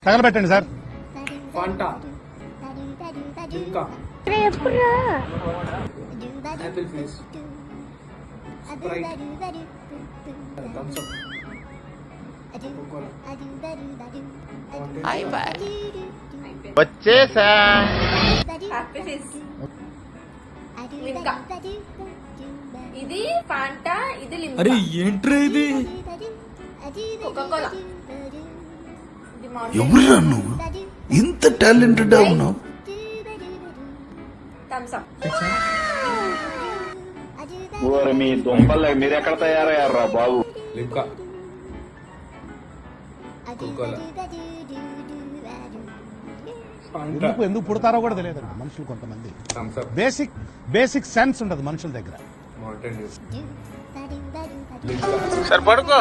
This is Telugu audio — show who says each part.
Speaker 1: తగలబెట్టండి sir.
Speaker 2: Fanta, Limca, apple fizz, Sprite, Thums Up, Coca Cola,
Speaker 3: వచ్చేసా.
Speaker 4: లిమ్కా. ఇది ఫాంటా, ఇది లిమ్కా.
Speaker 5: అరే ఏంట్రా ఇది?
Speaker 4: కోకోలా. ఇది
Speaker 6: ఎవరురా నువ్వు ఇంత టాలెంటెడ్ ఉన్నావు?
Speaker 4: Thumbs up.
Speaker 3: ఓరి మీ దుంపల్లే మీరెక్కడ తయారయ్యారా బాబు?
Speaker 2: లిమ్కా, కోకోలా, ఫాంటా,
Speaker 1: ఎందుకు పుడతారో కూడా తెలియదండి మనుషులు కొంతమంది.
Speaker 2: థమ్స్ అప్,
Speaker 1: బేసిక్ సెన్స్ ఉండదు మనుషుల దగ్గర.
Speaker 2: Mountain Dew, Limca.
Speaker 3: సరే పడుకో.